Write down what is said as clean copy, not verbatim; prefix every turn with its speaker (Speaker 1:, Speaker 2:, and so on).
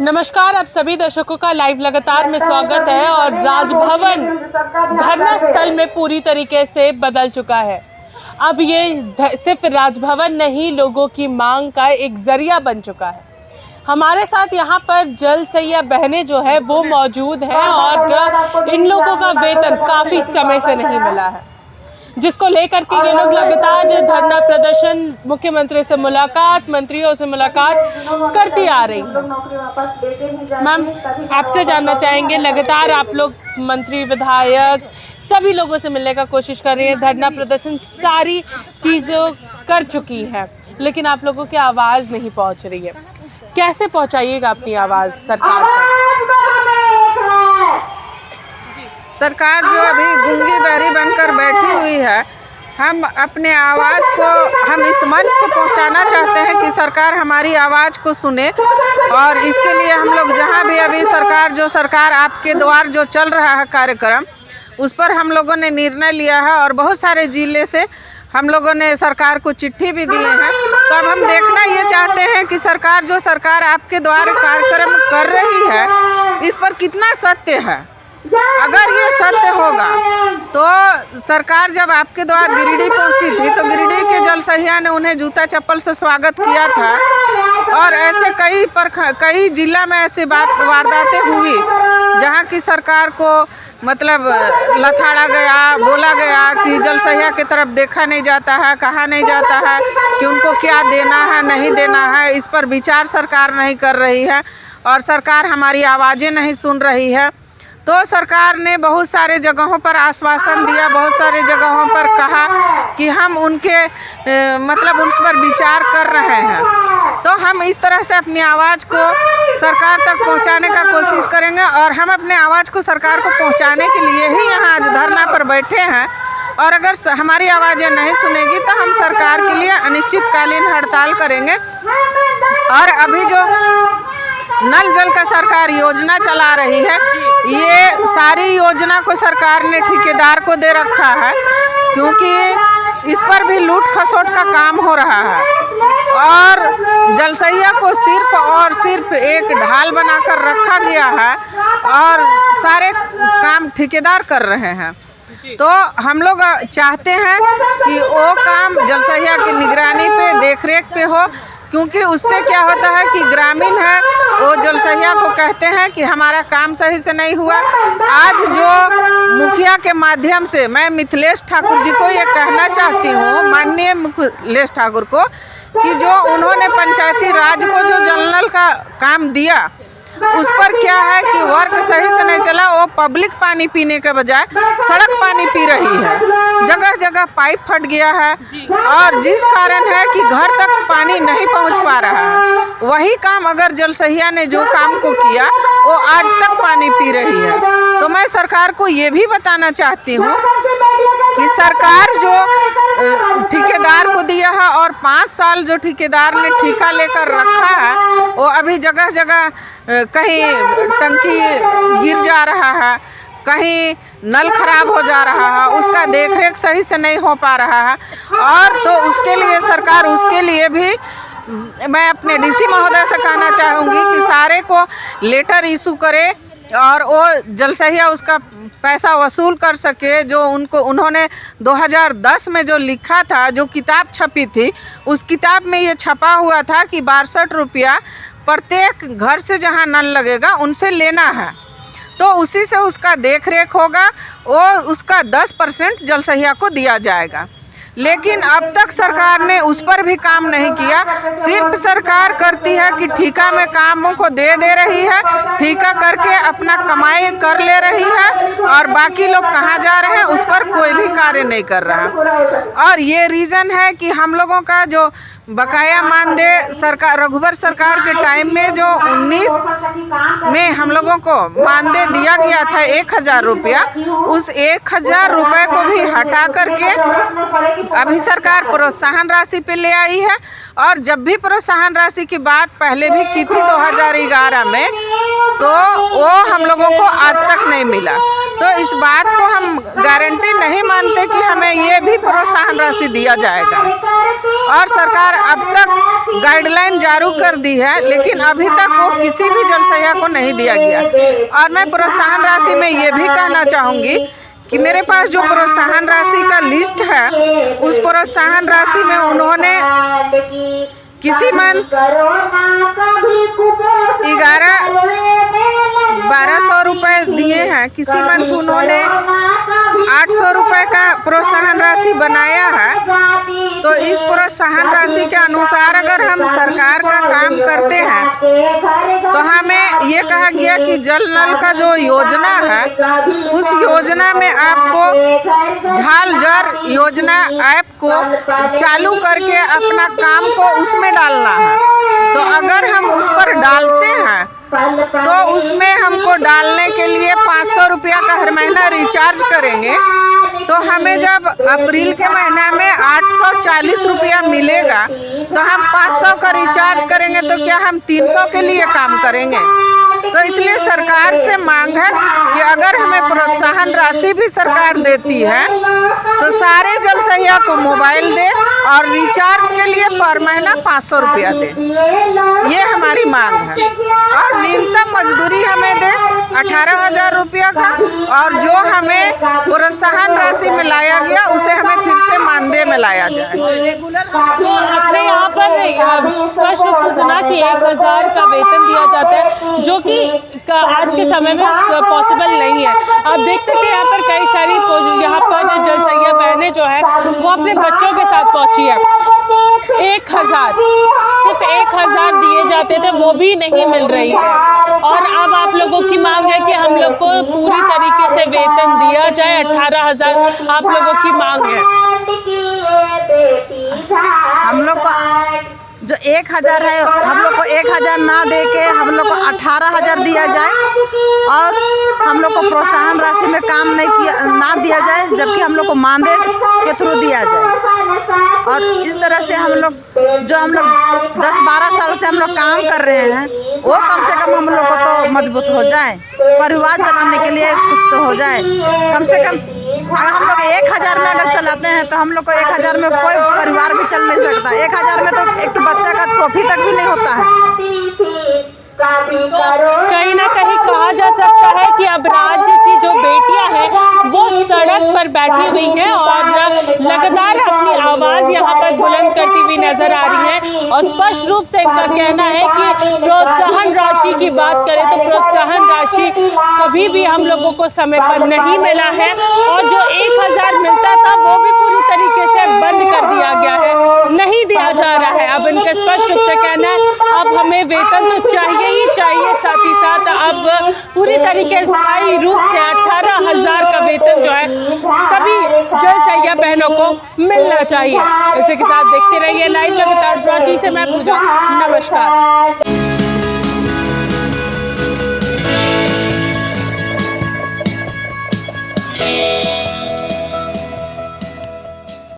Speaker 1: नमस्कार, आप सभी दर्शकों का लाइव लगातार में स्वागत है। और राजभवन धरना स्थल में पूरी तरीके से बदल चुका है। अब ये सिर्फ राजभवन नहीं, लोगों की मांग का एक जरिया बन चुका है। हमारे साथ यहाँ पर जल सैया बहनें जो है वो मौजूद हैं और इन लोगों का वेतन काफ़ी समय से नहीं मिला है, जिसको लेकर के ये लोग लगातार धरना प्रदर्शन, मुख्यमंत्री से मुलाकात, मंत्रियों से मुलाकात करती आ रही है। मैम, आपसे जानना चाहेंगे, लगातार आप लोग मंत्री, विधायक सभी लोगों से मिलने का कोशिश कर रही हैं, धरना प्रदर्शन सारी चीज़ों कर चुकी हैं, लेकिन आप लोगों की आवाज़ नहीं पहुंच रही है। कैसे पहुंचाइएगा अपनी आवाज़ सरकार तक?
Speaker 2: सरकार जो अभी गूंगी बहरी बनकर बैठी हुई है, हम अपने आवाज़ को हम इस मंच से पहुंचाना चाहते हैं कि सरकार हमारी आवाज़ को सुने। और इसके लिए हम लोग जहां भी अभी सरकार आपके द्वार जो चल रहा है कार्यक्रम, उस पर हम लोगों ने निर्णय लिया है और बहुत सारे जिले से हम लोगों ने सरकार को चिट्ठी भी दिए हैं। तो अब हम देखना ये चाहते हैं कि सरकार आपके द्वार कार्यक्रम कर रही है, इस पर कितना सत्य है। अगर ये सत्य होगा तो सरकार जब आपके द्वार गिरिडीह पहुंची थी तो गिरिडीह के जल सहिया ने उन्हें जूता चप्पल से स्वागत किया था। और ऐसे कई जिला में ऐसी वारदातें हुई जहां की सरकार को मतलब लथाड़ा गया, बोला गया कि जल सहिया की तरफ देखा नहीं जाता है, कहा नहीं जाता है कि उनको क्या देना है, नहीं देना है। इस पर विचार सरकार नहीं कर रही है और सरकार हमारी आवाज़ें नहीं सुन रही है। तो सरकार ने बहुत सारे जगहों पर आश्वासन दिया, बहुत सारे जगहों पर कहा कि हम उनके उस पर विचार कर रहे हैं। तो हम इस तरह से अपनी आवाज़ को सरकार तक पहुंचाने का कोशिश करेंगे और हम अपने आवाज़ को सरकार को पहुंचाने के लिए ही यहाँ आज धरना पर बैठे हैं। और अगर हमारी आवाज़ें नहीं सुनेगी तो हम सरकार के लिए अनिश्चितकालीन हड़ताल करेंगे। और अभी जो नल जल का सरकार योजना चला रही है, ये सारी योजना को सरकार ने ठेकेदार को दे रखा है, क्योंकि इस पर भी लूट खसोट का काम हो रहा है। और जल सहिया को सिर्फ और सिर्फ एक ढाल बनाकर रखा गया है और सारे काम ठेकेदार कर रहे हैं। तो हम लोग चाहते हैं कि वो काम जल सहिया की निगरानी पे, देखरेख पे हो, क्योंकि उससे क्या होता है कि ग्रामीण है वो जल सहिया को कहते हैं कि हमारा काम सही से नहीं हुआ। आज जो मुखिया के माध्यम से मैं मिथिलेश ठाकुर जी को ये कहना चाहती हूँ, माननीय मिथिलेश ठाकुर को, कि जो उन्होंने पंचायती राज को जो जल नल का काम दिया, उस पर क्या है कि वर्क सही से नहीं चला। वो पब्लिक पानी पीने के बजाय सड़क पानी पी रही है, जगह जगह पाइप फट गया है और जिस कारण है कि घर तक पानी नहीं पहुंच पा रहा है। वही काम अगर जल सहिया ने जो काम को किया, वो आज तक पानी पी रही है। तो मैं सरकार को ये भी बताना चाहती हूँ कि सरकार जो ठेकेदार को दिया है और 5 साल जो ठेकेदार ने ठेका लेकर रखा है, वो अभी जगह जगह कहीं टंकी गिर जा रहा है, कहीं नल खराब हो जा रहा है, उसका देखरेख सही से नहीं हो पा रहा है। और तो उसके लिए सरकार, उसके लिए भी मैं अपने डीसी महोदय से कहना चाहूँगी कि सारे को लेटर इशू करे और वो जल सहिया उसका पैसा वसूल कर सके। जो उन्होंने 2010 में जो लिखा था, जो किताब छपी थी, उस किताब में ये छपा हुआ था कि 62 रुपया प्रत्येक घर से जहां नल लगेगा उनसे लेना है। तो उसी से उसका देख रेख होगा, वो उसका 10% जल सहिया को दिया जाएगा। लेकिन अब तक सरकार ने उस पर भी काम नहीं किया। सिर्फ सरकार करती है कि ठेका में कामों को दे रही है, ठेका करके अपना कमाई कर ले रही है और बाकी लोग कहाँ जा रहे हैं उस पर कोई भी कार्य नहीं कर रहा। और ये रीज़न है कि हम लोगों का जो बकाया मानदेय सरकार, रघुवर सरकार के टाइम में जो 19 में हम लोगों को मानदेय दिया गया था 1000 रुपया, उस 1000 रुपये को भी हटा करके अभी सरकार प्रोत्साहन राशि पे ले आई है। और जब भी प्रोत्साहन राशि की बात पहले भी की थी 2011 में, तो वो हम लोगों को आज तक नहीं मिला। तो इस बात को हम गारंटी नहीं मानते कि हमें ये भी प्रोत्साहन राशि दिया जाएगा। और सरकार अब तक गाइडलाइन जारी कर दी है, लेकिन अभी तक वो किसी भी जल सहिया को नहीं दिया गया। और मैं प्रोत्साहन राशि में ये भी कहना चाहूँगी कि मेरे पास जो प्रोत्साहन राशि का लिस्ट है, उस प्रोत्साहन राशि में उन्होंने किसी मंथ 1200 रुपये दिए हैं, किसी मंथ उन्होंने 800 रुपये का प्रोत्साहन राशि बनाया है। तो इस प्रोत्साहन राशि के अनुसार अगर हम सरकार का काम करते हैं तो हमें ये कहा गया कि जल नल का जो योजना है, उस योजना में आपको झालझर योजना ऐप को चालू करके अपना काम को उसमें डालना है। तो अगर हम उस पर डालते हैं तो उसमें हमको डालने के लिए 500 रुपया का हर महीना रिचार्ज करेंगे, तो हमें जब अप्रैल के महीने में 840 रुपया मिलेगा, तो हम 500 का रिचार्ज करेंगे तो क्या हम 300 के लिए काम करेंगे? तो इसलिए सरकार से मांग है कि अगर हमें प्रोत्साहन राशि भी सरकार देती है तो सारे जल सहिया को मोबाइल दे और रिचार्ज के लिए पर महीना 500 रुपया दे। ये हमारी मांग है। और न्यूनतम मजदूरी हमें दे 18,000 रुपया का, और जो हमें प्रोत्साहन राशि में लाया गया उसे हमें फिर से मानदेय में लाया जाए।
Speaker 1: अपने यहाँ पर स्पष्ट रूप से सुना कि 1,000 का वेतन दिया जाता है, जो कि आज के समय में पॉसिबल नहीं है। आप देख सकते हैं यहाँ पर कई सारी यहाँ पर जल सहिया बहनें जो है वो अपने बच्चों के साथ पहुँची है। 1,000 सिर्फ 1,000 दिए जाते थे, वो भी नहीं मिल रही है। और अब आप लोगों की मांग है कि हम लोग को पूरी तरीके से वेतन दिया जाए। 18,000 आप लोगों की मांग है।
Speaker 3: हम लोग को जो 1,000 है, हम लोग को 1,000 ना दे के हम लोग को 18,000 दिया जाए, और हम लोग को प्रोत्साहन राशि में काम नहीं किया ना दिया जाए, जबकि हम लोग को मानदेय के थ्रू दिया जाए। और इस तरह से हम लोग 10-12 साल से हम लोग काम कर रहे हैं, वो कम से कम हम लोग को तो मजबूत हो जाए, परिवार चलाने के लिए कुछ तो हो जाए। कम से कम अगर हम लोग 1,000 में अगर चलाते हैं तो हम लोग को 1,000 में कोई परिवार भी चल नहीं सकता। 1,000 में तो एक बच्चा का ट्रॉफी तक भी नहीं होता है।
Speaker 1: कहीं ना कहीं कहा जा सकता है कि अब राज्य की जो बेटियां हैं वो सड़क पर बैठी हुई हैं और लगातार अपनी आवाज़ यहाँ पर बुलंद करती हुई नजर आ रही हैं। और स्पष्ट रूप से इनका कहना है कि प्रोत्साहन राशि की बात करें तो प्रोत्साहन राशि कभी भी हम लोगों को समय पर नहीं मिला है, और जो 1,000 मिलता था वो भी पूरी तरीके से बंद कर दिया गया है, नहीं दिया जा रहा है। अब इनका स्पष्ट रूप से कहना है अब हमें वेतन तो चाहिए ही चाहिए, साथ ही साथ अब पूरी तरीके से स्थायी रूप से 18,000 का वेतन जो है सभी जल सहिया बहनों को मिलना चाहिए। इसी के साथ देखते रहिए लाइव लगातार। रांची से मैं पूजा, नमस्कार।